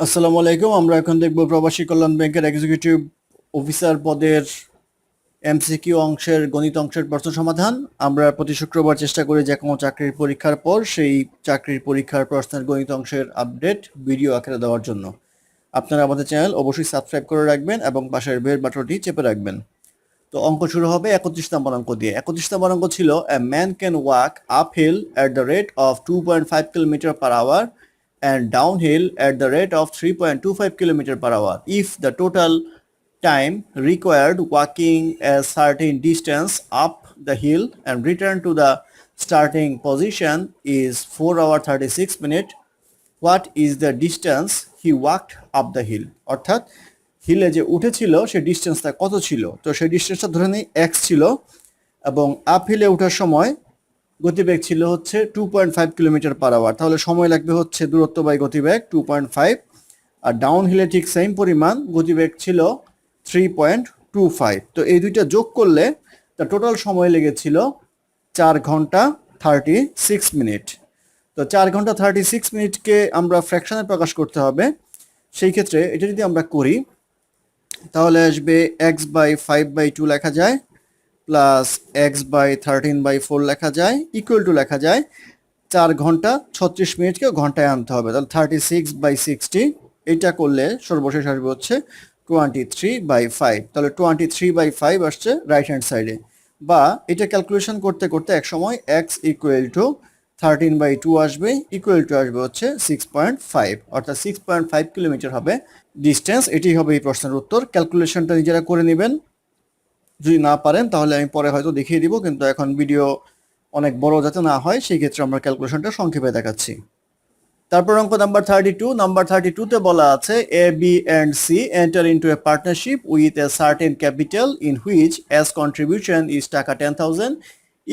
আসসালামু আলাইকুম। আমরা এখন দেখব প্রবাসী কল্যাণ ব্যাংকের এক্সিকিউটিভ অফিসার পদের এমসিকিউ অংশের গণিত অংশের প্রশ্ন সমাধান। আমরা প্রতি শুক্রবার চেষ্টা করি যে কোনো চাকরির পরীক্ষার পর সেই চাকরির পরীক্ষার প্রশ্নের গণিত অংশের আপডেট ভিডিও আকারে দেওয়ার জন্য। আপনারা আমাদের চ্যানেল অবশ্যই সাবস্ক্রাইব করে রাখবেন এবং পাশের বেল বাটনটি চেপে রাখবেন। তো অঙ্ক শুরু হবে 31 নম্বর অঙ্ক দিয়ে। 31 নম্বর অঙ্ক ছিল a man can walk uphill at the rate of 2.5 kilometre per hour and downhill at the rate of 3.25 km per hour if the total time required walking a certain distance up the hill and return to the starting position is 4 hour 36 minutes. What is the distance he walked up the hill? অর্থাৎ হিলে যে উঠেছিল সেই ডিস্টেন্সটা কত ছিল? তো সেই ডিস্টেন্সটা ধরে নিই x ছিল এবং আপ হিলে ওঠার সময় গতিবেগ ছিল হচ্ছে 2.5 কিলোমিটার পার আওয়ার। তাহলে সময় লাগবে হচ্ছে দূরত্ব বাই গতিবেগ 2.5, আর ডাউন হিলে ঠিক সেম পরিমাণ গতিবেগ ছিল 3.25। তো এই দুইটা যোগ করলে তার টোটাল সময় লেগেছিল 4 ঘন্টা 36 মিনিট। তো 4 ঘন্টা 36 মিনিটকে আমরা ফ্র্যাকশনে প্রকাশ করতে হবে। সেই ক্ষেত্রে এটা যদি আমরা করি তাহলে আসবে x/5/2 লেখা যায় প্লাস x/13/4 লেখা যায় ইকুয়াল টু লেখা যায় 4 ঘন্টা 36 মিনিটকে ঘন্টায় আনতে হবে। তাহলে 36/60 এটা করলে সর্বশেষ আসবে হচ্ছে 23/5। তাহলে 23/5 আসছে রাইট হ্যান্ড সাইডে, বা এটা ক্যালকুলেশন করতে করতে এক সময় x ইকুয়াল টু 13/2 আসবে, ইকুয়াল টু আসবে হচ্ছে 6.5, অর্থাৎ 6.5 কিলোমিটার হবে ডিস্টেন্স। এটি হবে এই প্রশ্নের উত্তর। ক্যালকুলেশনটা নিজেরা করে নেবেন, যদি না পারেন তাহলে আমি পরে হয়তো দেখিয়ে দিব, কিন্তু এখন ভিডিও অনেক বড় যাতে না হয় সেই ক্ষেত্রে আমরা ক্যালকুলেশনটা সংক্ষেপে দেখাচ্ছি। তারপর অঙ্ক নাম্বার 32। নাম্বার 32 তে বলা আছে A B and C enter into a partnership with a certain capital in which S contribution is টাকা 10,000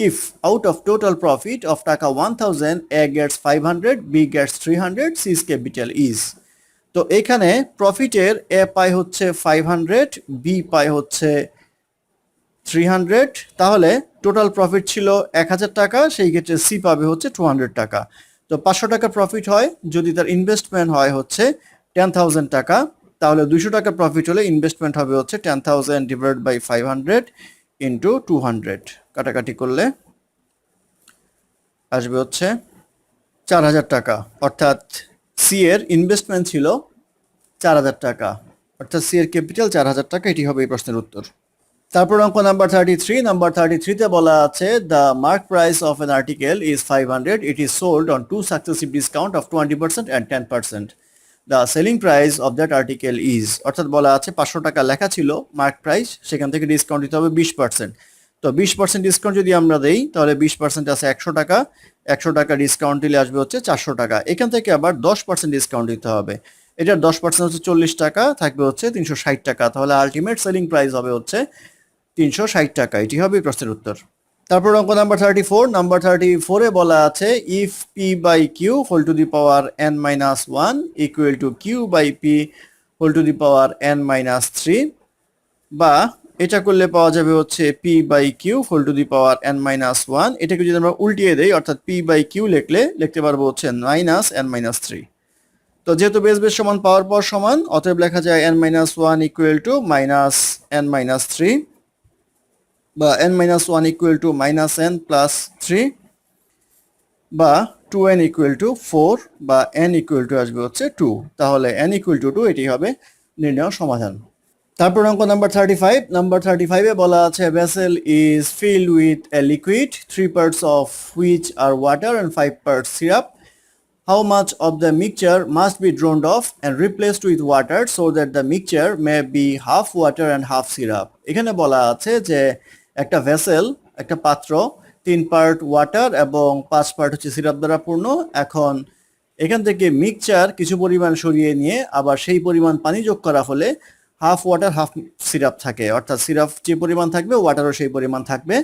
if out of total profit of টাকা 1,000 A gets 500, B gets 300, C's capital is। তো এখানে প্রফিটের এ পায় হচ্ছে 500, বি পায় হচ্ছে 300, তাহলে টোটাল প্রফিট ছিল 1,000 টাকা, সেই ক্ষেত্রে সি পাবে হচ্ছে 200 টাকা। তো 500 টাকা প্রফিট হয় যদি তার ইনভেস্টমেন্ট হয় হচ্ছে 10,000 টাকা, তাহলে 200 টাকা প্রফিট হলে ইনভেস্টমেন্ট হবে হচ্ছে 10,000 ডিভাইড বাই 500 ইন্টু 200, কাটাকাটি করলে আসবে হচ্ছে 4,000 টাকা। অর্থাৎ সি এর ইনভেস্টমেন্ট ছিল 4,000 টাকা, অর্থাৎ সি এর ক্যাপিটাল 4,000 টাকা। এটি হবে এই প্রশ্নের উত্তর। তারপর অঙ্ক নাম্বার 33। নাম্বার 33 তে বলা আছে the mark price of an article is 500, it is sold on two successive discount of 20% and 10%, the selling price of that article is. অর্থাৎ বলা আছে 500 টাকা লেখা ছিল মার্ক প্রাইস, সেখান থেকে ডিসকাউন্ট দিতে হবে 20%। তো 20% ডিসকাউন্ট যদি আমরা দেই তাহলে 20% আছে 100 টাকা, 100 টাকা ডিসকাউন্ট দিলে আসবে হচ্ছে 400 টাকা। এখান থেকে আবার 10% ডিসকাউন্ট দিতে হবে, এটার 10% হচ্ছে 40 টাকা, থাকবে হচ্ছে 360 টাকা। তাহলে আলটিমেট সেলিং প্রাইস হবে হচ্ছে 360 টাকা। এটি হবে প্রশ্নের উত্তর। তারপর অঙ্ক নাম্বার 34। নাম্বার 34 এ বলা আছে if P by Q whole to the power n minus 1 equal to Q by P whole to the power n minus 3, বা এটা করলে পাওয়া যাবে হচ্ছে P by Q whole to the power n minus 1। এটাকে যদি আমরা উল্টিয়ে দেই অর্থাৎ পি বাই কিউ লিখতে পারবো হচ্ছে মাইনাস n মাইনাস 3। তো যেহেতু বেস বেস সমান পাওয়ার পর সমান, অতএব লেখা যায় n minus 1 equal two minus n minus 3, বা n-1 equal to minus n plus 3, বা 2n ইকুয়াল টু 4, বা n ইকুয়াল টু আসবে হচ্ছে 2। তাহলে n ইকুয়াল টু 2 এটি হবে নির্ণয় সমাধান। তারপর অঙ্ক নাম্বার 35। নাম্বার 35 এ বলা আছে vessel is filled with a liquid 3 parts of which are water and 5 parts syrup. How much of the mixture must be drained off and replaced with water so that the mixture may be half water and half syrup? এখানে বলা আছে যে একটা vessel, একটা পাত্র 3 part water এবং 5 part হচ্ছে syrup দ্বারা পূর্ণ। এখন এখান থেকে মিক্সচার কিছু পরিমাণ সরিয়ে নিয়ে আবার সেই পরিমাণ পানি যোগ করা হলে হাফ ওয়াটার হাফ সিরাপ থাকে, অর্থাৎ সিরাপ যে পরিমাণ থাকবে ওয়াটারও সেই পরিমাণ থাকবে।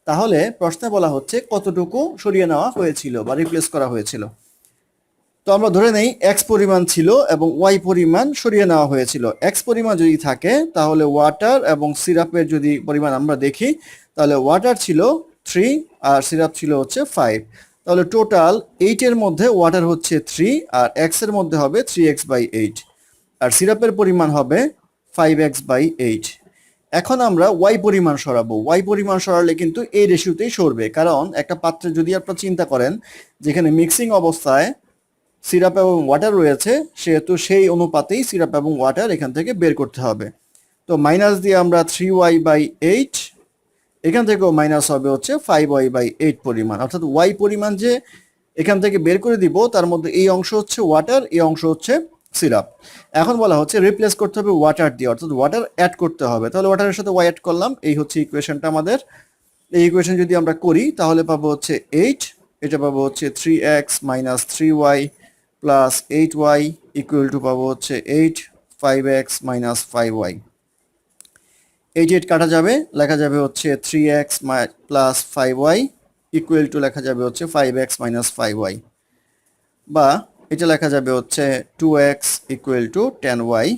তাহলে প্রশ্নে বলা হচ্ছে কতটুকু সরিয়ে নেওয়া হয়েছিল বা রিপ্লেস করা হয়েছিল। তো আমরা ধরে নেই এক্স পরিমাণ ছিল এবং ওয়াই পরিমাণ সরিয়ে নেওয়া হয়েছিল। এক্স পরিমাণ যদি থাকে তাহলে ওয়াটার এবং সিরাপের যদি পরিমাণ আমরা দেখি তাহলে ওয়াটার ছিল 3 আর সিরাপ ছিল হচ্ছে 5। তাহলে টোটাল 8 এর মধ্যে ওয়াটার হচ্ছে 3 আর এক্স এর মধ্যে হবে 3x/8। আর সিরাপের পরিমাণ হবে 5x/8। এখন আমরা ওয়াই পরিমাণ সরাবো। ওয়াই পরিমাণ সরালে কিন্তু এই রেশিওতেই সরবে, কারণ একটা পাত্রে যদি আপনারা চিন্তা করেন যেখানে মিক্সিং অবস্থায় সিরাপ এবং ওয়াটার রয়েছে, সেহেতু সেই অনুপাতেই সিরাপ এবং ওয়াটার এখান থেকে বের করতে হবে। তো মাইনাস দিয়ে আমরা 3y/8, এখান থেকেও মাইনাস হবে হচ্ছে 5y/8 পরিমাণ, অর্থাৎ ওয়াই পরিমাণ যে এখান থেকে বের করে দিব তার মধ্যে এই অংশ হচ্ছে ওয়াটার, এই অংশ হচ্ছে সিরাপ। এখন বলা হচ্ছে রিপ্লেস করতে হবে ওয়াটার দিয়ে, অর্থাৎ ওয়াটার অ্যাড করতে হবে। তাহলে ওয়াটারের সাথে ওয়াই অ্যাড করলাম, এই হচ্ছে ইকুয়েশনটা আমাদের। এই ইকুয়েশন যদি আমরা করি তাহলে পাবো হচ্ছে 8, এটা পাবো হচ্ছে 3x - 3y plus 8y equal to পাবো হচ্ছে 8, 5x - 5y। 8 কাটা যাবে, লেখা যাবে হচ্ছে 3x plus 5y equal to লেখা যাবে হচ্ছে 5x - 5y, বা এটা লেখা যাবে হচ্ছে 2x ইকুয়াল টু 10y,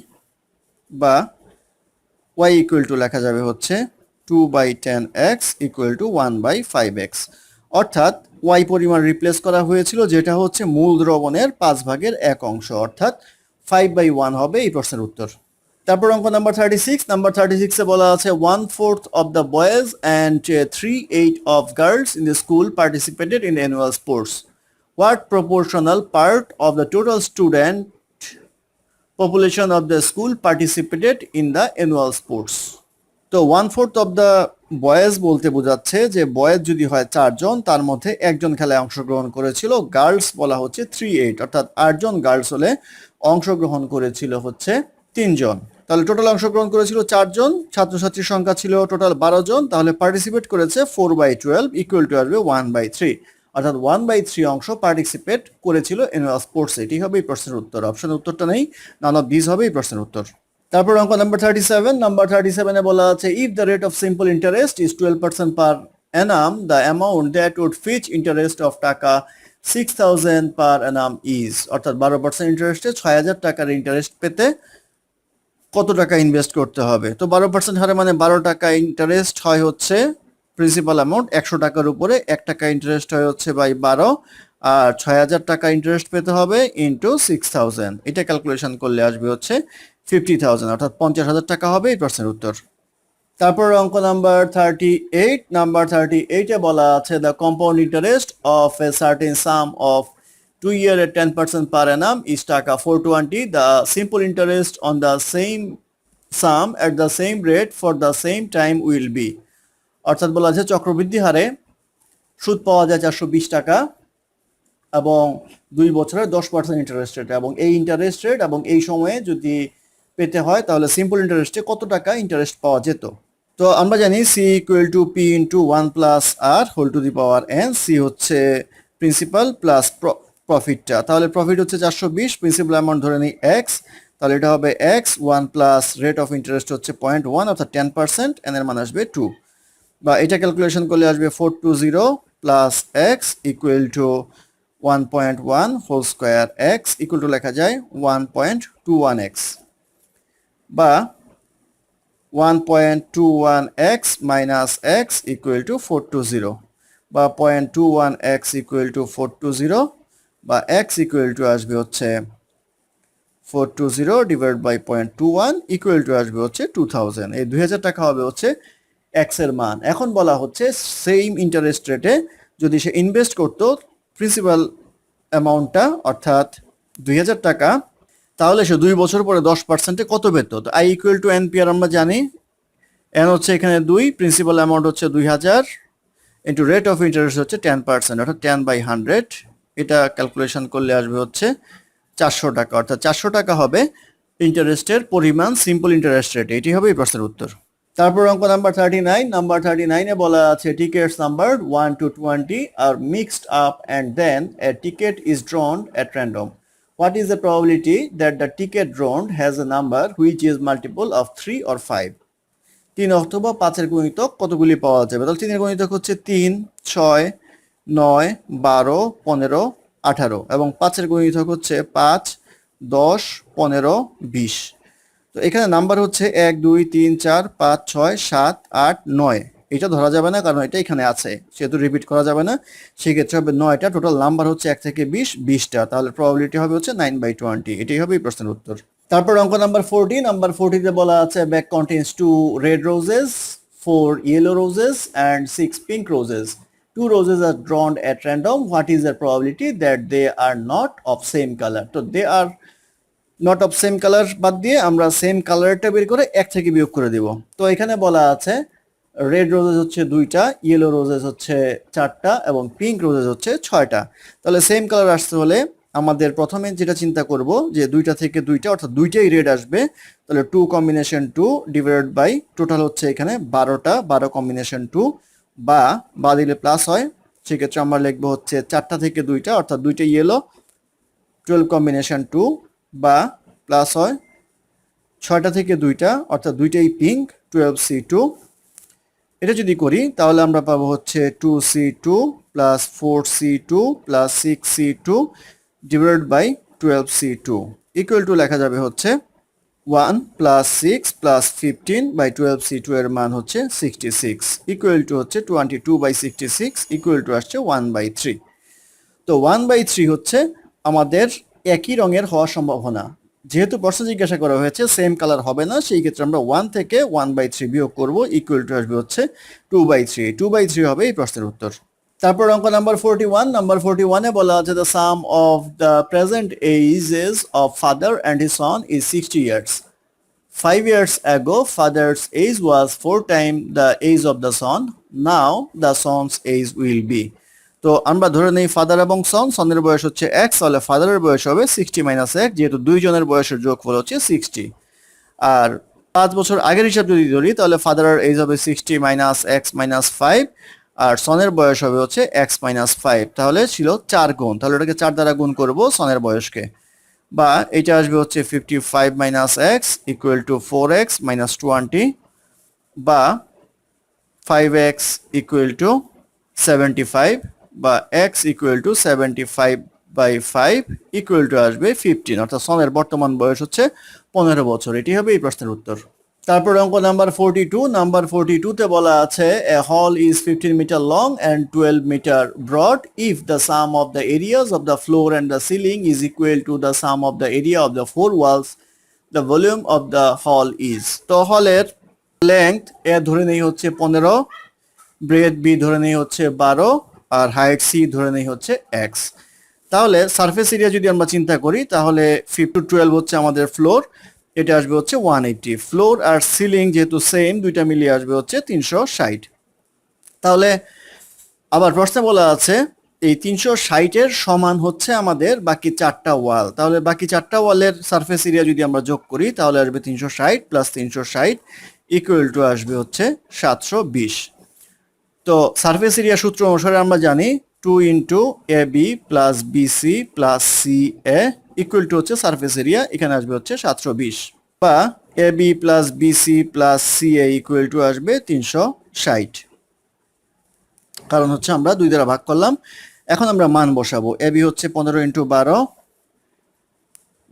বা y ইকুয়াল টু লেখা যাবে হচ্ছে 2/10x ইকুয়াল টু 1/5x। অর্থাৎ y পরিমাণ রিপ্লেস করা হয়েছিল, যেটা হচ্ছে মূল দ্রবণের 5/1 অংশ, অর্থাৎ 5/1 হবে এই প্রশ্নের উত্তর। তারপর অঙ্ক নাম্বার 36। নাম্বার 36 এ বলা আছে 1/4 of the boys and 3/8 of girls in the school participated in annual sports. What proportional part of the total student population of the school participated in the annual sports? তো 1/4 of the boys বলতে বোঝাচ্ছে যে boys যদি হয় 4 জন, তার মধ্যে একজন খেলায় অংশগ্রহণ করেছিল। গার্লস বলা হচ্ছে 3/8, অর্থাৎ 8 জন গার্লস হলে অংশগ্রহণ করেছিল হচ্ছে 3 জন। তাহলে টোটাল অংশগ্রহণ করেছিল 4 জন, ছাত্রছাত্রীর সংখ্যা ছিল টোটাল 12 জন, তাহলে পার্টিসিপেট করেছে 4/12 ইকুয়াল টু আসবে 1/3, অর্থাৎ 1/3 অংশ পার্টিসিপেট করেছিল অ্যানুয়াল স্পোর্টস। এটি হবে এই প্রশ্নের উত্তর। অপশনের উত্তরটা নেই, নান অফ দিস হবে এই প্রশ্নের উত্তর। তারপর অঙ্ক নাম্বার 37। নাম্বার 37 এ বলা আছে if the rate of simple interest is 12% per annum, the amount that would fetch interest of টাকা 6,000 per annum is, অর্থাৎ 12% ইন্টারেস্টে 6,000 টাকার ইন্টারেস্ট পেতে কত টাকা ইনভেস্ট করতে হবে। তো 12% হারে মানে 12 টাকা ইন্টারেস্ট হয় হচ্ছে প্রিন্সিপাল অ্যামাউন্ট 100 টাকার উপরে 1 টাকা ইন্টারেস্ট হয় হচ্ছে বাই 12, আর 6,000 টাকা ইন্টারেস্ট পেতে হবে ইন্টু 6,000। এটা ক্যালকুলেশন করলে আসবে হচ্ছে 50,000, অর্থাৎ 50,000 টাকা হবে এই প্রশ্নের উত্তর। তারপর অঙ্ক নাম্বার 38। নাম্বার 38 এ বলা আছে the compound interest of a certain some of 2 year at 10% per annum is টাকা 420. The simple interest on the same sum at the same rate for the same time will be, অর্থাৎ বলা আছে চক্রবৃদ্ধি হারে সুদ পাওয়া যায় 420 টাকা এবং 2 বছরের 10% ইন্টারেস্ট রেট, এবং এই ইন্টারেস্ট রেট এবং এই সময়ে যদি পেতে হয় তাহলে সিম্পল ইন্টারেস্টে কত টাকা ইন্টারেস্ট পাওয়া যেত। তো আমরা জানি C equal to P into 1 plus R whole to the power N. C হচ্ছে প্রিন্সিপাল প্লাস প্রফিটটা, তাহলে প্রফিট হচ্ছে 420, প্রিন্সিপাল অ্যামাউন্ট ধরে নিই এক্স, তাহলে এটা হবে x 1 plus rate of interest হচ্ছে 0.1 অর্থাৎ 10%, এন এর মান আসবে 2, বা এটা ক্যালকুলেশন করলে আসবে 420 plus X equal to 1.1 whole square, X equal to লেখা যায় 1.21x, বা 1.21x minus x equal two 420, বা 0.21x ইকুয়াল টু 420, বা x ইকুয়াল টু আসবে হচ্ছে 420 ডিভাইড বাই 0.21 ইকুয়াল টু আসবে হচ্ছে 2000। এই 2000 টাকা হবে হচ্ছে x এর মান। এখন বলা হচ্ছে সেম ইন্টারেস্ট রেটে যদি সে ইনভেস্ট করতো প্রিন্সিপাল অ্যামাউন্টটা অর্থাৎ 2000 টাকা, তাহলে সে 2 বছর পরে 10%-এ কত পেত। তো I equal to N P R আমরা জানি, এন হচ্ছে এখানে 2, প্রিন্সিপাল অ্যামাউন্ট হচ্ছে 2000 ইন্টু রেট অফ ইন্টারেস্ট হচ্ছে 10%, অর্থাৎ 10/100। এটা ক্যালকুলেশন করলে আসবে হচ্ছে 400 টাকা, অর্থাৎ 400 টাকা হবে ইন্টারেস্টের পরিমাণ সিম্পল ইন্টারেস্ট রেট। এটি হবে এই প্রশ্নের উত্তর। তারপর অঙ্ক নাম্বার 39। নাম্বার 39 এ বলা আছে tickets number 1 to 20 are mixed up and then a ticket is drawn at random. What is the probability that the ticket drawn has a number which is multiple of 3 or 5? 3 অথবা 5 এর গুণিতক কতগুলি পাওয়া যাবে। তাহলে 3 এর গুণিতক হচ্ছে 3, 6, 9, 12, 15, 18, এবং 5 এর গুণিতক হচ্ছে 5, 10, 15, 20। তো এখানে নাম্বার হচ্ছে 1, 2, 3, 4, 5, 6, 7, 8, 9। এটা ধরা যাবে না কারণ এটা এখানে আছে, সেহেতু রিপিট করা যাবে না। সেক্ষেত্রে হবে 9টা, টোটাল নাম্বার হচ্ছে 1 থেকে 20, 20টা, তাহলে প্রবাবিলিটি হবে হচ্ছে 9/20। এটাই হবে এই প্রশ্নের উত্তর। তারপর অঙ্ক নাম্বার 40, নাম্বার 40 তে বলা আছে bag contains 2 red roses, 4 yellow roses and 6 pink roses. 2 roses are drawn at random. What is the probability that they are not of same color? তো they are not of same color বাদ দিয়ে আমরা same কালারটা বের করে এক থেকে বিয়োগ করে দিব। তো এখানে বলা আছে রেড রোজেস হচ্ছে 2টা, ইয়েলো রোজেস হচ্ছে 4টা এবং পিঙ্ক রোজেস হচ্ছে 6টা। তাহলে সেম কালার আসতে হলে আমাদের প্রথমে যেটা চিন্তা করব যে 2টা থেকে 2টা অর্থাৎ দুইটাই রেড আসবে, তাহলে 2 কম্বিনেশন 2 ডিভাইডেড বাই টোটাল হচ্ছে এখানে 12টা, 12 কম্বিনেশন 2 বা দিলে প্লাস হয়, সেক্ষেত্রে আমরা লিখবো হচ্ছে 4টা থেকে 2টা অর্থাৎ দুইটা ইয়েলো 12 কম্বিনেশন 2 বা প্লাস হয় 6টা থেকে 2টা অর্থাৎ দুইটাই পিঙ্ক 12C2। এটা যদি করি তাহলে আমরা পাবো হচ্ছে 2C2 plus 4C2 plus 6C2 divided by 12C2 equal to লেখা যাবে হচ্ছে 1 প্লাস 6 প্লাস 15 বাই 12C2 এর মান হচ্ছে 66 ইকুয়াল টু হচ্ছে 22 বাই 66 ইকুয়াল টু আসছে 1/3। তো 1/3 হচ্ছে আমাদের একই রঙের হওয়ার সম্ভাবনা। যেহেতু প্রশ্ন জিজ্ঞাসা করা হয়েছে সেম কালার হবে না, সেই ক্ষেত্রে আমরা 1 থেকে 1/3 বিয়োগ করব, ইকুয়াল টু আসবে হচ্ছে 2/3। 2/3 হবে এই প্রশ্নের উত্তর। তারপর অঙ্ক নাম্বার 41, নাম্বার 41 এ বলা আছে the sum of the present ages of father and his son is 60 years. 5 years ago father's age was 4 times the age of the son. Now the son's age will be. তো আমরা ধরে নেই father এবং সনের বয়স হচ্ছে x, তাহলে ফাদারের বয়স হবে 60 মাইনাস 1, যেহেতু দুইজনের বয়সের যোগফল হচ্ছে 60। আর 5 বছর আগের হিসাব যদি ধরি তাহলে ফাদারের এজ হবে 60 মাইনাস x মাইনাস 5 আর সনের বয়স হবে হচ্ছে x মাইনাস 5, তাহলে ছিল 4 গুণ, তাহলে এটাকে 4 দ্বারা গুণ করব সনের বয়সকে, বা এটা আসবে হচ্ছে 55 minus x equal to 4x minus 20 বা 5x ইকুয়াল টু 75 বা x equal to 75/5 equal to আসবে 15, অর্থাৎ সনের বর্তমান বয়স হচ্ছে 15 বছর। এটি হবে এই প্রশ্নের উত্তর। তারপর অঙ্ক নাম্বার 42, নাম্বার 42 তে বলা আছে a hall is 15 meter long and 12 meter broad if the sum of the areas of the floor and the ceiling is equal to the sum of the area of the four walls, the volume of the hall is। তো হলের length এ ধরে নেই হচ্ছে 15, bread B ধরে নেই হচ্ছে 12 আর height C ধরে নেই হচ্ছে x। তাহলে সারফেস এরিয়া যদি আমরা চিন্তা করি তাহলে 5 to 12 হচ্ছে আমাদের ফ্লোর, এটা আসবে হচ্ছে 180। ফ্লোর আর সিলিং যেহেতু সেম, দুইটা মিলিয়ে আসবে হচ্ছে 360। তাহলে আবার প্রশ্নে বলা আছে এই 360 এর সমান হচ্ছে আমাদের বাকি 4টা ওয়াল, তাহলে বাকি 4টা ওয়ালের সারফেস এরিয়া যদি আমরা যোগ করি তাহলে আসবে 360 প্লাস 360 ইকুয়াল টু আসবে হচ্ছে 720। তো সারফেস এরিয়া সূত্র অনুসারে আমরা জানি 2 into A B plus B C plus C A equal to হচ্ছে সারফেস এরিয়া, এখানে আসবে হচ্ছে 720, বা A B plus B C plus C A equal to আসবে 360, কারণ হচ্ছে আমরা 2 দ্বারা ভাগ করলাম। এখন আমরা মান বসাবো, এ বি হচ্ছে 15 ইন্টু 12,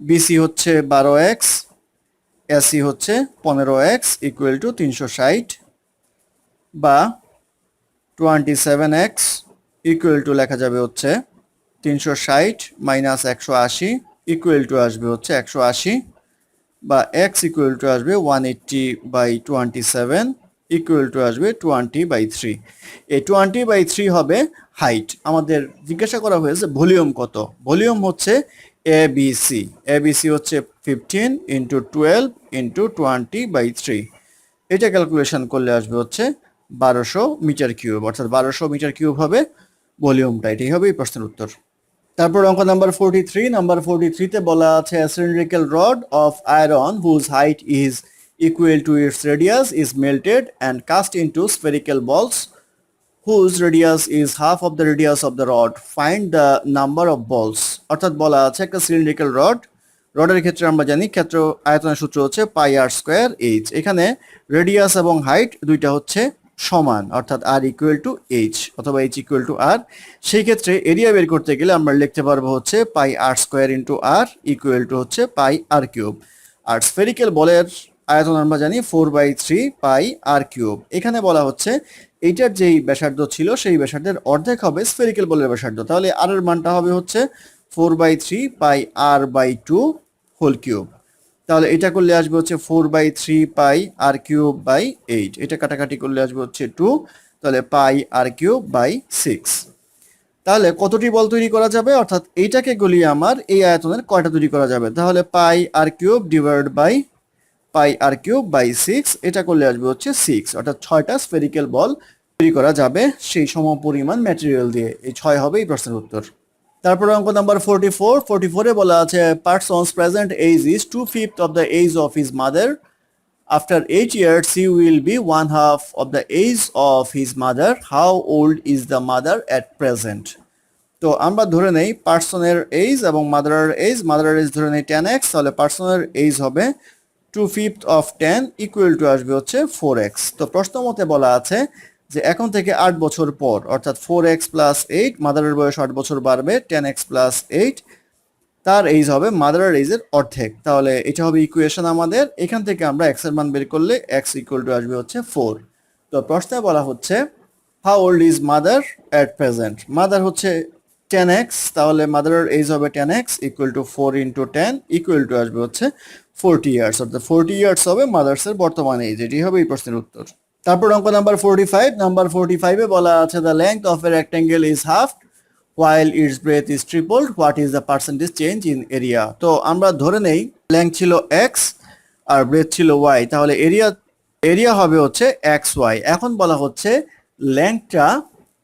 বিসি হচ্ছে 12x, এসি হচ্ছে 15x ইকুয়াল টু 360, বা 27x ইকুয়াল টু লেখা যাবে হচ্ছে 360 মাইনাস 180 ইকুয়াল টু আসবে হচ্ছে 180, বা x ইকুয়াল টু আসবে 180/27 ইকুয়াল টু আসবে 20/3। এই 20/3 হবে হাইট। আমাদের জিজ্ঞাসা করা হয়েছে ভলিউম কত, ভলিউম হচ্ছে এবিসি, এবিসি হচ্ছে 15 ইন্টু 12 ইন্টু 20/3, এটা ক্যালকুলেশন করলে আসবে হচ্ছে 1200 মিটার কিউব, অর্থাৎ 1200 মিটার কিউব হবে ভলিউমটা। এটাই হবে এই প্রশ্নের উত্তর। তারপর অঙ্ক নাম্বার 43, নাম্বার 43 তে বলা আছে a cylindrical rod of iron whose height is equal to its radius is melted and cast into spherical balls whose radius is half of the radius of the rod. Find the number of balls। অর্থাৎ বলা আছে একটা cylindrical rod, রডের ক্ষেত্রে আমরা জানি ক্ষেত্র আয়তনের সূত্র হচ্ছে পাই আর স্কোয়ার এইচ। এখানে রেডিয়াস এবং হাইট দুইটা হচ্ছে সমান, অর্থাৎ আর ইকুয়াল টু এইচ অথবা এইচ ইকুয়াল টু আর। সেই ক্ষেত্রে এরিয়া বের করতে গেলে আমরা লিখতে পারবো হচ্ছে pi R square into R equal to হচ্ছে পাই আর কিউব। আর স্ফেরিক্যাল বলের আয়তন আমরা জানি 4/3 পাই আর কিউব। এখানে বলা হচ্ছে এইটার যেই ব্যাসার্ধ ছিল সেই ব্যাসার্ধের অর্ধেক হবে স্ফেরিক্যাল বলের ব্যাসার্ধ, তাহলে আর এর মানটা হবে হচ্ছে 4/3 পাই আর বাই 2 হোল কিউব। তাহলে এটা করলে আসবে হচ্ছে 4/3 পাই আর কিউব বাই 8, এটা কাটাকাটি করলে আসবে হচ্ছে 2, তাহলে পাই আর কিউব বাই 6। তাহলে কতটি বল তৈরি করা যাবে, অর্থাৎ এইটাকে গলিয়ে আমার এই আয়তনের কয়টা তৈরি করা যাবে, তাহলে pi R cube divide by pi R cube by 6, এটা করলে আসবে হচ্ছে 6, অর্থাৎ 6টা স্ফেরিক্যাল বল তৈরি করা যাবে সেই সম পরিমাণ ম্যাটেরিয়াল দিয়ে। এই 6 হবে এই প্রশ্নের উত্তর। তারপরে অঙ্ক নাম্বার 44 এ বলা আছে person's present age is 2/5 of the age of his mother, after 8 years he will be 1/2 of the age of his mother, how old is the mother at present? তো আমরা ধরে নেই পার্সনের এজ এবং মাদারের এজ ধরে নেই 10x, তাহলে পার্সনের এজ হবে 2/5 of 10 ইকুয়াল টু আসবে হচ্ছে 4x। তো প্রশ্ন মতে বলা আছে যে এখন থেকে 8 বছর পর, অর্থাৎ 4x প্লাস 8, মাদারের বয়স 8 বছর বাড়বে, 10x প্লাস 8, তার এইজ হবে মাদারের এইজের অর্ধেক। তাহলে এটা হবে ইকুয়েশন আমাদের। এখান থেকে আমরা x এর মান বের করলে x ইকুয়াল টু আসবে হচ্ছে 4। তো প্রশ্নে বলা হচ্ছে how old is mother at present. Mother হচ্ছে 10x, তাহলে মাদারের এইজ হবে 10x equal to 4 into 10 equal to আসবে হচ্ছে 40 ইয়ার্স, অর্থাৎ 40 ইয়ার্স হবে মাদার্সের বর্তমান এইজ। এটি হবে এই প্রশ্নের উত্তর। তারপর অঙ্ক নাম্বার 45 এ বলা আছে the length of A rectangle is half while its breadth is tripled, what is the percentage change in area? তো আমরা ধরে নেই লেংথ ছিল x আর ব্রেথ ছিল y, তাহলে এরিয়া হবে হচ্ছে xy। এখন বলা হচ্ছে লেংথটা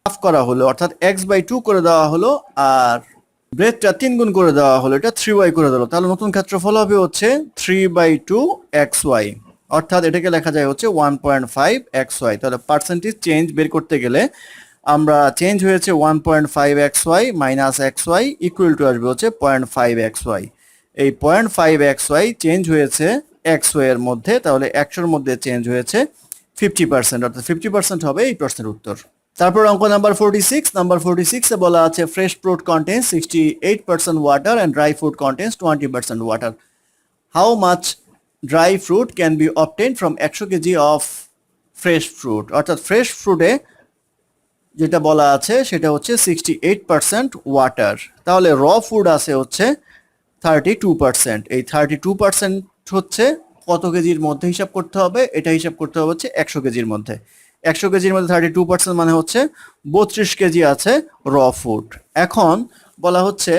হাফ করা হলো, অর্থাৎ x/2 করে দেওয়া হলো আর ব্রেথটা 3 গুণ করে দেওয়া হলো, এটা 3y করে দিল, তাহলে নতুন ক্ষেত্রফল হবে হচ্ছে 3/2xy, অর্থাৎ এটাকে লেখা যায় হচ্ছে 1.5xy। তাহলে পার্সেন্টেজ চেঞ্জ বের করতে গেলে আমরা চেঞ্জ হয়েছে 1.5xy minus xy equal to আসবে হচ্ছে 0.5xy। এই 0.5xy চেঞ্জ হয়েছে xy এর মধ্যে, তাহলে 100 এর মধ্যে চেঞ্জ হয়েছে 50%, অর্থাৎ 50% হবে এই প্রশ্নের উত্তর। তারপর অঙ্ক নাম্বার 46 এ বলা আছে fresh fruit contains 68% water and dry fruit contains 20% water, how much dry fruit can be obtained from 100 kg of fresh fruit. অর্থাৎ ফ্রেশ ফ্রুটে যেটা বলা আছে সেটা হচ্ছে 68% ওয়াটার, তাহলে র ফুড আছে হচ্ছে 32%। এই 32% হচ্ছে কত কেজির মধ্যে হিসাব করতে হবে, এটা হিসাব করতে হবে হচ্ছে 100 কেজির মধ্যে। 100 কেজির মধ্যে 32% মানে হচ্ছে 32 কেজি আছে র ফুড। এখন বলা হচ্ছে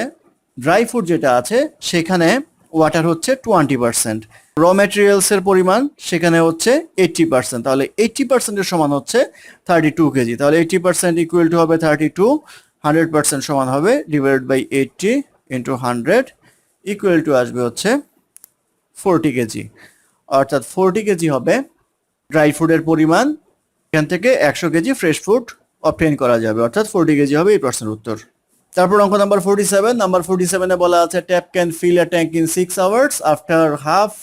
ড্রাই ফুড যেটা আছে সেখানে ওয়াটার হচ্ছে 20%, র ম্যাটেরিয়ালসের পরিমাণ সেখানে হচ্ছে 80%, তাহলে 80% এর সমান হচ্ছে 32 কেজি। তাহলে 80% ইকুয়াল টু হবে 32, 100% সমান হবে divide by 80 into 100 equal to আসবে হচ্ছে 40 কেজি, অর্থাৎ 40 কেজি হবে ড্রাই ফুডের পরিমাণ। এখান থেকে 100 কেজি ফ্রেশ ফুড অবটেইন করা যাবে, অর্থাৎ 40 কেজি হবে এই প্রশ্নের উত্তর। তারপর অঙ্ক নাম্বার 47 এ বলা আছে tap can fill a tank in 6 hours, after half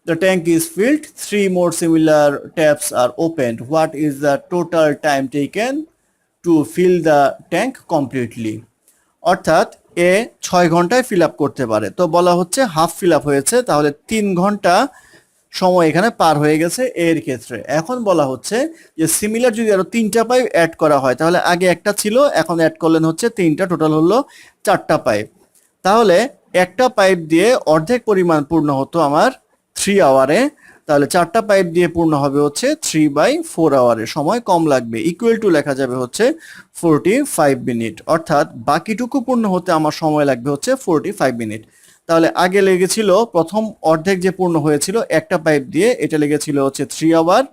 the tank is filled, 3 more similar taps are opened, what is the total time taken to fill the tank completely? অর্থাৎ এ 6 ঘন্টায় ফিল আপ করতে পারে, তো বলা হচ্ছে half fill up হয়েছে, তাহলে 3 ঘন্টা সময় এখানে পার হয়ে গেছে এর ক্ষেত্রে। এখন বলা হচ্ছে যে সিমিলার যদি আরো 3টা পাইপ অ্যাড করা হয়, তাহলে আগে একটা ছিল এখন অ্যাড করলেন হচ্ছে 3টা, টোটাল হলো 4টা পাইপ। তাহলে একটা পাইপ দিয়ে অর্ধেক পরিমাণ পূর্ণ হতো আমার 3 আওয়ারে, তাহলে 4টা পাইপ দিয়ে পূর্ণ হবে হচ্ছে 3/4 আওয়ারে, সময় কম লাগবে। ইকুয়াল টু লেখা যাবে হচ্ছে 45 মিনিট, অর্থাৎ বাকিটুকু পূর্ণ হতে আমার সময় লাগবে হচ্ছে 45 মিনিট। তাহলে আগে লেগেছিল প্রথম অর্ধেক যে পূর্ণ হয়েছিল একটা পাইপ দিয়ে, এটা লেগেছিল হচ্ছে 3 আওয়ার,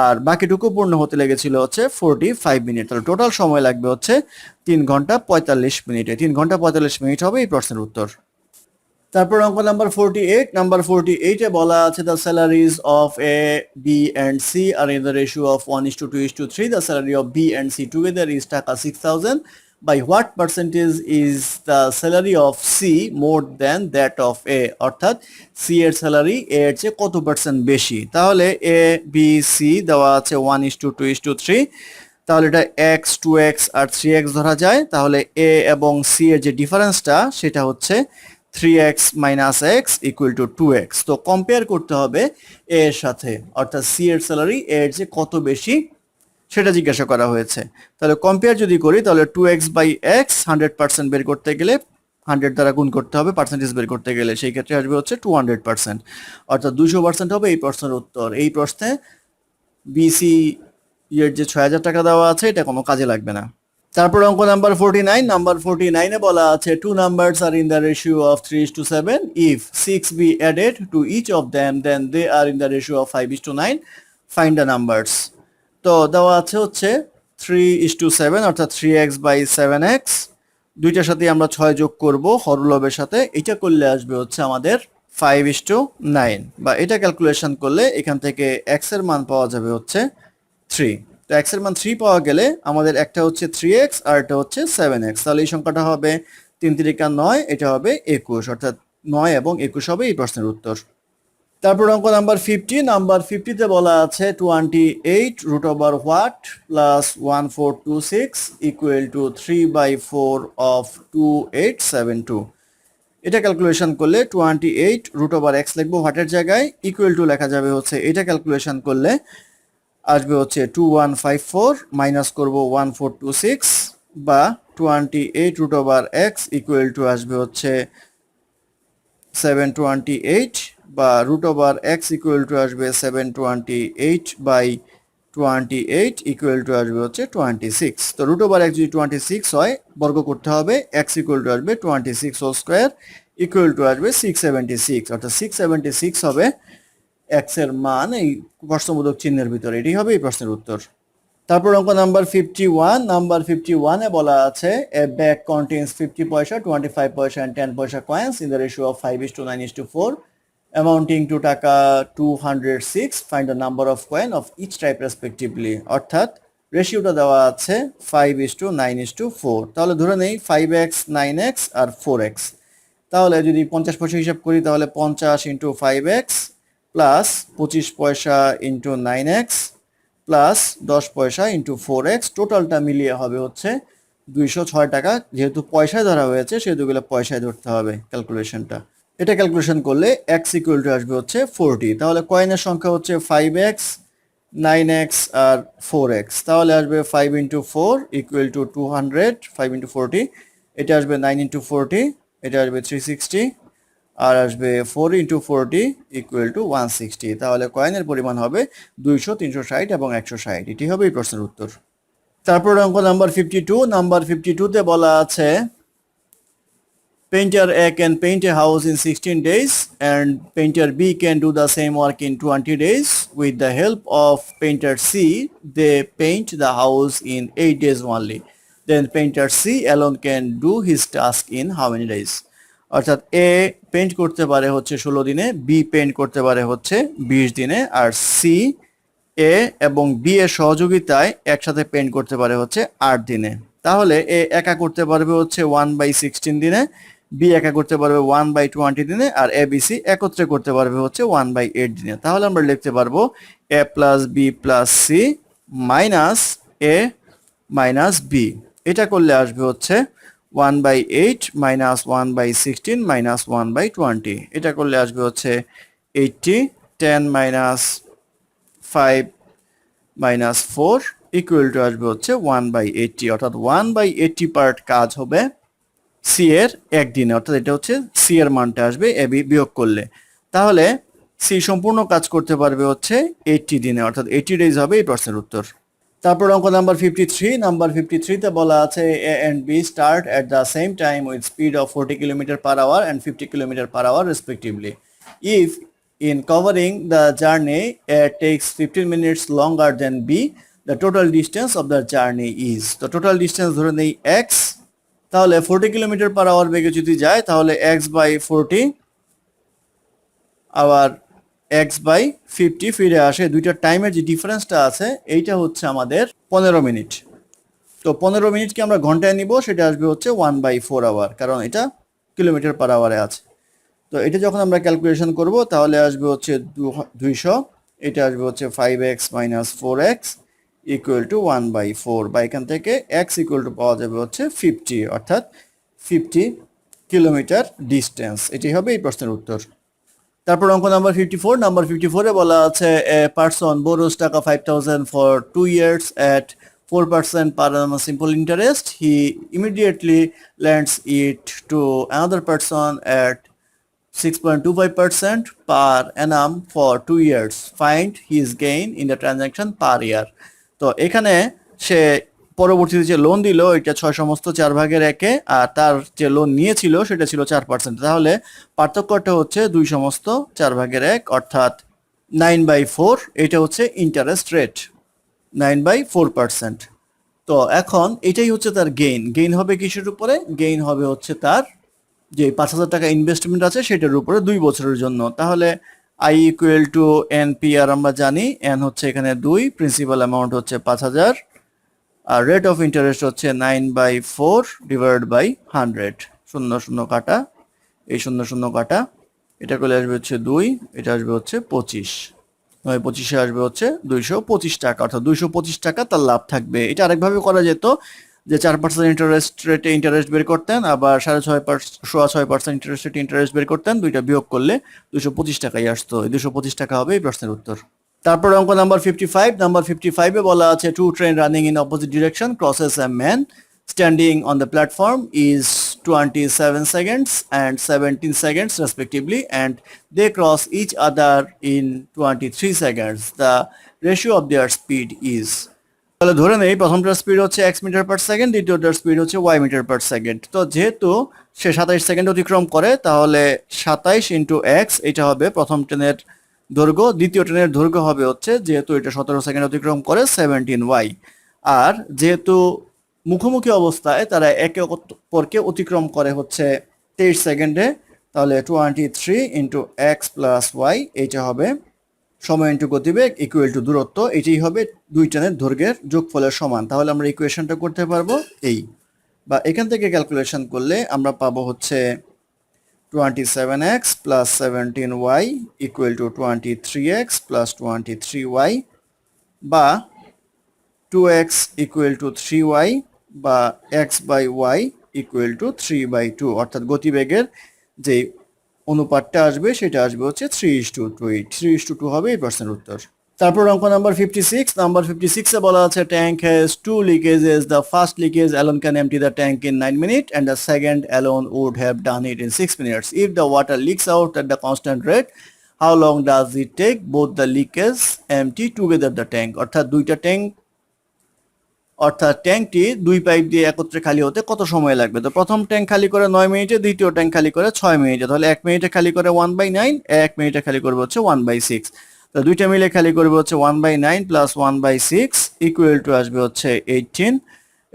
আর বাকিটুকু পূর্ণ হতে লেগেছিল হচ্ছে 45 মিনিট। তাহলে টোটাল সময় লাগবে হচ্ছে 3 ঘন্টা 45 মিনিটে। 3 ঘন্টা 45 মিনিট হবে এই প্রশ্নের উত্তর। তারপর অঙ্ক নাম্বার 48 এ বলা আছে the salaries of A B and C are in the ratio of 1:2:3, the salary of B and C together is টাকা 6000, by what percentage is the salary of C more than that of A? অর্থাৎ C এর salary এ এর চেয়ে কত percent বেশি। তাহলে A B C দেওয়া আছে 1:2:3, তাহলে এটা x 2x আর 3x ধরা যায়, তাহলে এ এবং সি এর যে ডিফারেন্সটা সেটা হচ্ছে 3x minus x equal two 2x। তো কম্পেয়ার করতে হবে এ এর সাথে, অর্থাৎ সি এর স্যালারি এ এর যে কত বেশি সেটা জিজ্ঞাসা করা হয়েছে। তাহলে কম্পেয়ার যদি করি তাহলে 2x বাই এক্স 100% বের করতে গেলে 100 দ্বারা গুণ করতে হবে পার্সেন্টেজ বের করতে গেলে, সেই ক্ষেত্রে আসবে হচ্ছে 200%, অর্থাৎ 200% হবে এই প্রশ্নের উত্তর। এই প্রশ্নে বিসি এর যে 6,000 টাকা দেওয়া আছে এটা কোনো কাজে লাগবে না। তারপর অঙ্ক নাম্বার 49, নাম্বার 49 এ বলা আছে two numbers are in the ratio of 3:7, if 6 be added to each of them then they are in the ratio of 5:9, find the numbers। তো দেওয়া আছে হচ্ছে 3:7 অর্থাৎ 3x/7x, দুইটার সাথে আমরা 6 যোগ করব হরলবের সাথে, এটা করলে আসবে হচ্ছে আমাদের 5:9, বা এটা ক্যালকুলেশন করলে এখান থেকে x এর মান পাওয়া যাবে হচ্ছে 3। তো x এর মান 3 পাওয়া গেলে আমাদের একটা হচ্ছে 3x আর একটা হচ্ছে 7x, তাহলে এই সংখ্যাটা হবে 3 3 9, এটা হবে 21, অর্থাৎ 9 এবং 21 হবে এই প্রশ্নের উত্তর। তারপর অঙ্ক নাম্বার 50, নাম্বার 50 তে বলা আছে 28 root over what plus 1426 equal to 3/4 of 2872। এটা ক্যালকুলেশন করলে 28 root over x লিখবো হোয়াটের জায়গায়, ইকুয়াল টু লেখা যাবে হচ্ছে, এটা ক্যালকুলেশন করলে আসবে হচ্ছে 2154 মাইনাস করব 1426, বা 28 root over x equal to আসবে হচ্ছে 728, বা root over x equal to আসবে 728/28 ইকুয়াল টু আসবে হচ্ছে 26। তো root over x যদি 26 হয় বর্গ করতে হবে, x ইকুয়াল টু আসবে 26 হোল স্কয়ার ইকুয়াল টু আসবে 676, অর্থাৎ 676 হবে x এর মান এই প্রশ্নবোধক চিহ্নের ভিতরে, এটাই হবে এই প্রশ্নের উত্তর। তারপর অঙ্ক নাম্বার 51, নাম্বার 51 এ বলা আছে a bag contains 50 পয়সা, 25 পয়সা and 10 পয়সা coins in the ratio of 5:9:4 amounting to টাকা 206, find the number of coin of each type respectively। অর্থাৎ রেশিওটা দেওয়া আছে 5:9:4, তাহলে ধরে নেই 5x 9x আর 4x, তাহলে যদি 50 পয়সা হিসাব করি তাহলে 50 ইন্টু 5x প্লাস 25 পয়সা ইন্টু 9x প্লাস 10 পয়সা ইন্টু 4x, টোটালটা মিলিয়ে হবে হচ্ছে 206 টাকা। যেহেতু পয়সায় ধরা হয়েছে সেহেতু এগুলো পয়সায় ধরতে হবে ক্যালকুলেশনটা। এটা ক্যালকুলেশন করলে x ইকুয়াল টু আসবে হচ্ছে 40, তাহলে কয়েনের সংখ্যা হচ্ছে 5x 9x আর 4x, তাহলে আসবে 5 ইন্টু 4 ইকুয়াল টু 200, 5 ইন্টু 40, এটা আসবে 9 ইন্টু 40, এটা আসবে 360, আর আসবে 4 ইন্টু 40 ইকুয়াল টু 160, তাহলে কয়েনের পরিমাণ হবে 200, 360 এবং 160, এটি হবে এই প্রশ্নের উত্তর। তারপর অঙ্ক নাম্বার 52, নাম্বার 52 তে বলা আছে painter A can paint a house in 16 days and painter B can do the same work in 20 days. With the help of painter C, they paint the house in 8 days only. Then painter C alone can do his task in how many days? অর্থাৎ এ paint করতে পারে হচ্ছে 16 দিনে, B paint করতে পারে হচ্ছে 20 দিনে, আর C এ এবং বি এর সহযোগিতায় একসাথে পেইন্ট করতে পারে হচ্ছে 8 দিনে। তাহলে এ একা করতে পারবে হচ্ছে 1/16 দিনে, বি একা করতে পারবে 1/20 দিনে, আর এ বি সি একত্রে করতে পারবে হচ্ছে 1/8 দিনে। তাহলে আমরা লিখতে পারবো A plus B plus C minus A minus B, এটা করলে আসবে হচ্ছে 1/8 মাইনাস 1/16 মাইনাস 1/20, এটা করলে আসবে হচ্ছে 80, 10 মাইনাস 5 মাইনাস 4 ইকুয়াল টু আসবে হচ্ছে 1/80, অর্থাৎ 1/80 পার্ট কাজ হবে সি এর একদিনে, অর্থাৎ এটা হচ্ছে সি এর মানটা আসবে এ বি বিয়োগ করলে, তাহলে সি সম্পূর্ণ কাজ করতে পারবে হচ্ছে 80 দিনে, অর্থাৎ 80 ডেজ হবে এই প্রশ্নের উত্তর। তারপর অঙ্ক নাম্বার 53, নাম্বার 53 তে বলা আছে A and B start at the same time with speed of 40 km/h and 50 km/h respectively. If in covering the journey A takes 15 minutes longer than B, the total distance of the journey is, তো total distance ধরে নেই x, তাহলে 40 km/h বেগে যদি যায় তাহলে x/40 আবার x/50 ফিরে আসে, দুইটার টাইমের যে ডিফারেন্সটা আছে এইটা হচ্ছে আমাদের 15 মিনিট। তো 15 মিনিটকে আমরা ঘন্টায় নিব, সেটা আসবে হচ্ছে 1/4 আওয়ার, কারণ এটা km/h আছে। তো এটা যখন আমরা ক্যালকুলেশন করব তাহলে আসবে হচ্ছে 200, এটা আসবে হচ্ছে 5x minus 4x equal to 1/4, বা এখান থেকে x ইকুয়াল টু পাওয়া যাবে হচ্ছে 50, অর্থাৎ 50 কিলোমিটার ডিস্টেন্স, এটি হবে এই প্রশ্নের উত্তর। তারপর অঙ্ক নাম্বার 54, নাম্বার 54 এ বলা আছে এ পারসন বোরোস টাকা 5000 for 2 years at 4% per annum simple interest, he immediately lends it to another person at 6.25% per annum for 2 years. Find his gain in the transaction per year. তো এখানে সে পরবর্তীতে যে loan দিল এটা 6 সমস্ত 4 ভাগের 1-এ, আর তার যে লোন নিয়েছিল সেটা ছিল 4%। তাহলে পার্থক্যটা হচ্ছে 2 সমস্ত 4 ভাগের 1 অর্থাৎ 9/4। এটা হচ্ছে ইন্টারেস্ট রেট 9/4%। তো এখন এটাই হচ্ছে তার গেইন হবে কিসের উপরে? গেইন হবে হচ্ছে তার যে 5,000 টাকা ইনভেস্টমেন্ট আছে সেটার উপরে 2 বছরের জন্য। তাহলে I ইকুয়াল টু NPR আমরা জানি, n হচ্ছে এখানে 2, প্রিন্সিপাল অ্যামাউন্ট হচ্ছে 5,000, আর রেট অফ ইন্টারেস্ট হচ্ছে 9/4 ডিভাইডেড বাই 100। 0 কাটা, এই 0 কাটা, এটা করলে আসবে হচ্ছে 2, এটা আসবে হচ্ছে 25, 9/25 আসবে হচ্ছে 225 টাকা, অর্থাৎ 225 টাকা তার লাভ থাকবে। এটা আরেকভাবে করা যেত যে 4% ইন্টারেস্ট রেটে ইন্টারেস্ট বের করতেন, আবার 6.5% ইন্টারেস্ট রেটে ইন্টারেস্ট বের করতেন, দুইটা বিয়োগ করলে 225 টাকাই আসতো। এই 225 টাকা হবে এই প্রশ্নের উত্তর। তারপর অঙ্ক নাম্বার 55। নাম্বার 55 এ বলা আছে to train running in opposite direction crosses a man standing on the platform is 27 seconds and 17 seconds respectively, and they cross each other in 23 seconds. The ratio of their speed is. তাহলে ধরে নেই প্রথমটার speed হচ্ছে x metre per second, দ্বিতীয়টার speed হচ্ছে y metre per second. তো যেহেতু সে 27 second অতিক্রম করে, তাহলে 27 ইন্টু x এটা হবে প্রথম ট্রেনের দৈর্ঘ্য, দ্বিতীয় ট্রেনের দৈর্ঘ্য হবে হচ্ছে, যেহেতু এটা 17 সেকেন্ড অতিক্রম করে, 17y। আর যেহেতু মুখোমুখি অবস্থায় তারা একে অপরকে অতিক্রম করে হচ্ছে 23 সেকেন্ডে, তাহলে 23 ইন্টু x প্লাস y এইটা হবে সময় ইন্টু গতিবেগ ইকুয়াল টু দূরত্ব। এটাই হবে দুই ট্রেনের দৈর্ঘ্যের যোগফলের সমান। তাহলে আমরা ইকুয়েশনটা করতে পারবো এই, বা এখান থেকে ক্যালকুলেশন করলে আমরা পাবো হচ্ছে 27x plus 17y equal to 23x plus 23y, বা 2x ইকুয়াল টু 3y, বা x বাই y ইকুয়াল টু 3/2, অর্থাৎ গতিবেগের যে অনুপাতটা আসবে সেটা আসবে হচ্ছে 3:2। 3:2 হবে এই প্রশ্নের উত্তর। তারপর অঙ্ক নাম্বার 56। নাম্বার 56 এ বলা আছে tank has 2 leakages, the first leakage alone can empty the tank in 9 minute and the second alone would have done it in 6 minutes. If the water leaks out at the constant rate, how long does it take both the leakage empty together the tank? অর্থাৎ ট্যাঙ্কটি দুই pipe দিয়ে একত্রে খালি হতে কত সময় লাগবে? তো প্রথম ট্যাঙ্ক খালি করে 9 মিনিটে, দ্বিতীয় ট্যাঙ্ক খালি করে 6 মিনিটে। তাহলে 1 মিনিটে খালি করে 1/9, 1 মিনিটে খালি করবে হচ্ছে 1/6। তো দুইটা মিলে খালি করবে হচ্ছে 1/9 প্লাস 1/6 ইকুয়াল টু আসবে হচ্ছে 18।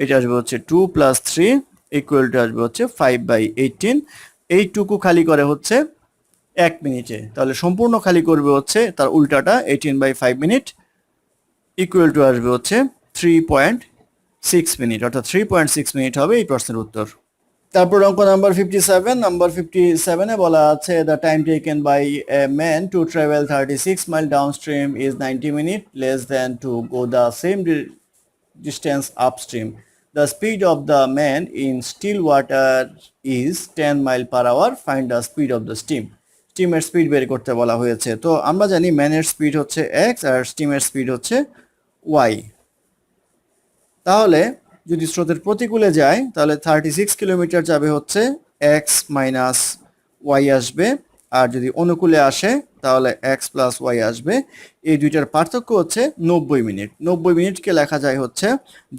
এটা আসবে হচ্ছে 2 প্লাস 3 ইকুয়াল টু আসবে হচ্ছে 5/18। এইটুকু খালি করে হচ্ছে 1 মিনিটে, তাহলে সম্পূর্ণ খালি করবে হচ্ছে তার উল্টাটা 18/5 মিনিট ইকুয়াল টু আসবে হচ্ছে 3.6 মিনিট, অর্থাৎ 3.6 মিনিট হবে এই প্রশ্নের উত্তর। তারপর অঙ্ক নাম্বার 57। নাম্বার 57 এ বলা আছে the time taken by a man to travel 36 mile downstream is 90 minute less than to go the same distance upstream. The speed of the man in still water is 10 mile per hour. Find the speed of the stream. স্টিমের speed বের করতে বলা হয়েছে। তো আমরা জানি ম্যানের speed হচ্ছে x আর স্টিমের স্পিড হচ্ছে y। তাহলে যদি স্রোতের প্রতিকূলে যায় তাহলে 36 কিলোমিটার যাবে হচ্ছে x মাইনাস y আসবে, আর যদি অনুকূলে আসে তাহলে x প্লাস y আসবে। এই দুইটার পার্থক্য হচ্ছে 90 মিনিট। 90 মিনিটকে লেখা যায় হচ্ছে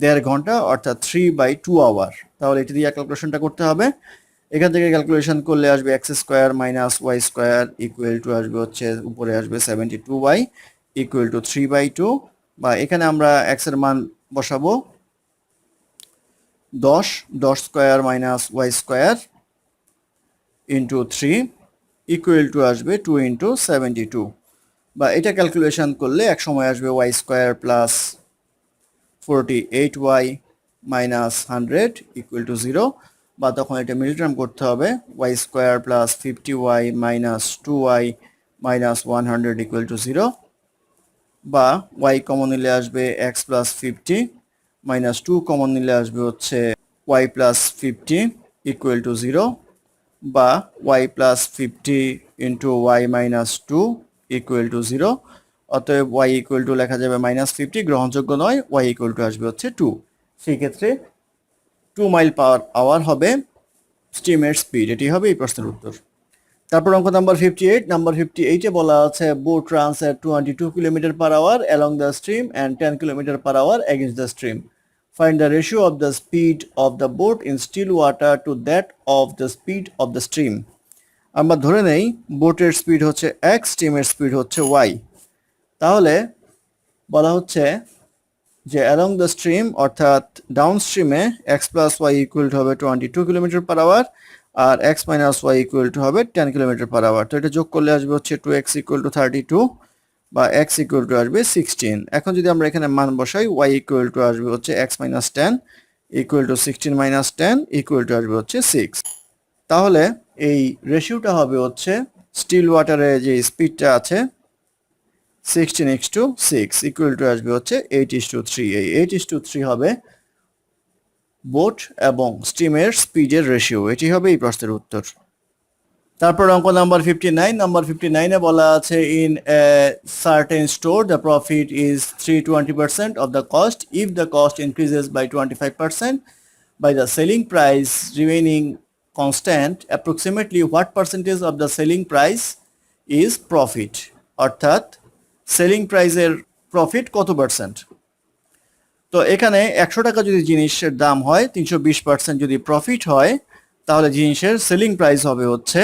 1.5 ঘন্টা, অর্থাৎ 3/2 আওয়ার। তাহলে এটি দিয়ে ক্যালকুলেশনটা করতে হবে। এখান থেকে ক্যালকুলেশন করলে আসবে x square minus y square equal to আসবে হচ্ছে উপরে আসবে 72y ইকুয়াল টু 3/2, বা এখানে আমরা x এর মান বসাবো 10 square minus Y square into 3 equal to আসবে 2 ইন্টু 72, বা এটা ক্যালকুলেশন করলে এক সময় আসবে Y square plus 48y minus 100 equal to 0, বা তখন এটা মিডল টার্ম করতে হবে Y square plus 50y minus 2y minus 100 equal to 0, বা y কমন নিলে আসবে x প্লাস 50 মাইনাস 2 কমন নিলে আসবে হচ্ছে y প্লাস 50 ইকুয়াল টু 0, বা y plus 50 into y minus 2 equal to 0, অতএব y ইকুয়াল টু লেখা যাবে -50, গ্রহণযোগ্য নয়, y ইকুয়াল টু আসবে হচ্ছে 2। সেই ক্ষেত্রে 2 মাইল পার আওয়ার হবে স্টিমের স্পিড। এটি হবে এই প্রশ্নের উত্তর। তারপর অঙ্ক নাম্বার 58। নাম্বার 58-এ বলা আছে boat runs at 22 km/h along the stream and 10 km/h against the stream. Find the ratio of the speed of the boat in still water to that of the speed of the stream. আমরা ধরে নেই বোটের speed হচ্ছে x, স্টিমের speed হচ্ছে y। তাহলে বলা হচ্ছে যে অ্যালং দ্য স্ট্রিম অর্থাৎ ডাউন স্ট্রিমে x plus Y equal to হবে 22 km/h আর x minus Y equal to হবে 10 km/h। তো এটা যোগ করলে আসবে হচ্ছে 2x ইকুয়াল টু 32 বা x ইকুয়াল টু আসবে 16। এখন যদি আমরা এখানে মান বসাই y ইকুয়াল টু আসবে হচ্ছে x minus 10 equal to 16 minus 10 equal to আসবে হচ্ছে 6। তাহলে এই রেশিওটা হবে হচ্ছে স্টিল ওয়াটারে যে স্পিডটা আছে 16:6 ইকুয়াল টু আসবে হচ্ছে 8:3। এই 8:3 হবে বোট এবং স্টিমের স্পিডের রেশিও। এটি হবে এই প্রশ্নের উত্তর। তারপর অঙ্ক নাম্বার 59। নাম্বার 59-এ বলা আছে in a certain store the profit is 320% of the cost if the cost increases by 25% by the selling price remaining constant approximately what percentage of the selling price is profit? অর্থাৎ selling প্রাইসের profit কত percent. তো এখানে 100 টাকা যদি জিনিসের দাম হয় 320% যদি প্রফিট হয় তাহলে জিনিসের সেলিং প্রাইস হবে হচ্ছে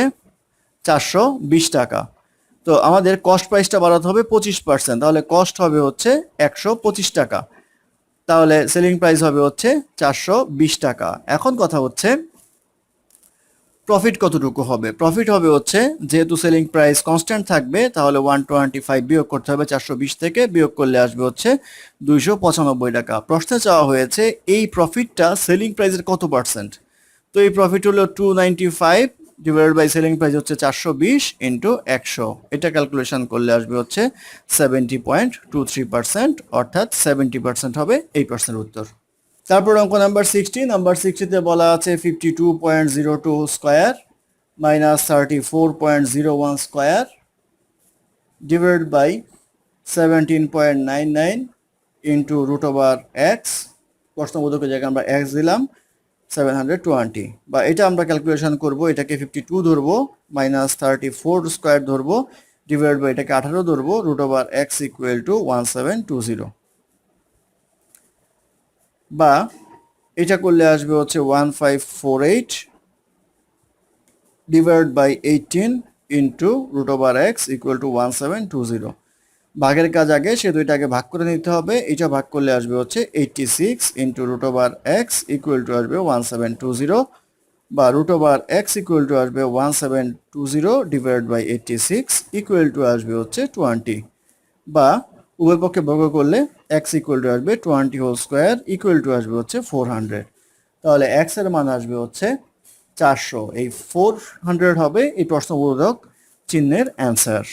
420 টাকা। তো আমাদের কস্ট প্রাইসটা বাড়াতে হবে 25%, তাহলে কস্ট হবে হচ্ছে 125 টাকা, তাহলে সেলিং প্রাইস হবে হচ্ছে 420 টাকা। এখন কথা হচ্ছে প্রফিট কতটুকু হবে। প্রফিট হবে হচ্ছে যেহেতু সেলিং প্রাইস কনস্ট্যান্ট থাকবে তাহলে 125 বিয়োগ করতে হবে 420 থেকে, বিয়োগ করলে আসবে হচ্ছে 295 টাকা। প্রশ্নে চাওয়া হয়েছে এই প্রফিটটা সেলিং প্রাইসের কত পার্সেন্ট। তো এই প্রফিট হলো 295 ডিভাইডেড বাই সেলিং প্রাইস হচ্ছে 420 ইন্টু 100। এটা ক্যালকুলেশন করলে আসবে হচ্ছে 70.23%, অর্থাৎ 70% হবে এই প্রশ্নের উত্তর। তারপর অঙ্ক নাম্বার 60। নাম্বার 60-তে বলা আছে 52.02 square minus 34.01 square divided by 17.99 into root over X. প্রশ্নবোধকের জায়গায় আমরা এক্স দিলাম 720, বা এটা আমরা ক্যালকুলেশন করব, এটাকে 52 ধরবো মাইনাস 34 স্কোয়ার ধরবো ডিভাইড বাই এটাকে 18 ধরবো, root over X equal to 1720, বা এটা করলে আসবে হচ্ছে 1548 divide by 18 into root over X equal to 1720। ভাগের কাজ আগে সে দুইটাকে ভাগ করে নিতে হবে। এটা ভাগ করলে আসবে হচ্ছে 86 into root over X equal to আসবে 1720, বা root over X equal to আসবে 1720 ডিভাইড বাই 86 ইকুয়াল টু আসবে হচ্ছে 20, বা উভয় পক্ষে বর্গ করলে x ইকুয়াল টু আসবে 20 হোল স্কোয়ার ইকুয়াল টু আসবে হচ্ছে 400। তাহলে x এর মান আসবে হচ্ছে 400। এই 400 হবে এই প্রশ্নবোধক চিহ্নের অ্যান্সার।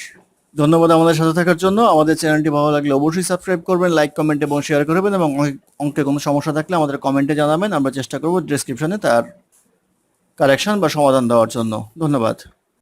ধন্যবাদ আমাদের সাথে থাকার জন্য। আমাদের চ্যানেলটি ভালো লাগলে অবশ্যই সাবস্ক্রাইব করবেন, লাইক, কমেন্ট এবং শেয়ার করবেন, এবং অঙ্কে কোনো সমস্যা থাকলে আমাদের কমেন্টে জানাবেন। আমরা চেষ্টা করব ডেসক্রিপশনে তার কারেকশন বা সমাধান দেওয়ার জন্য। ধন্যবাদ।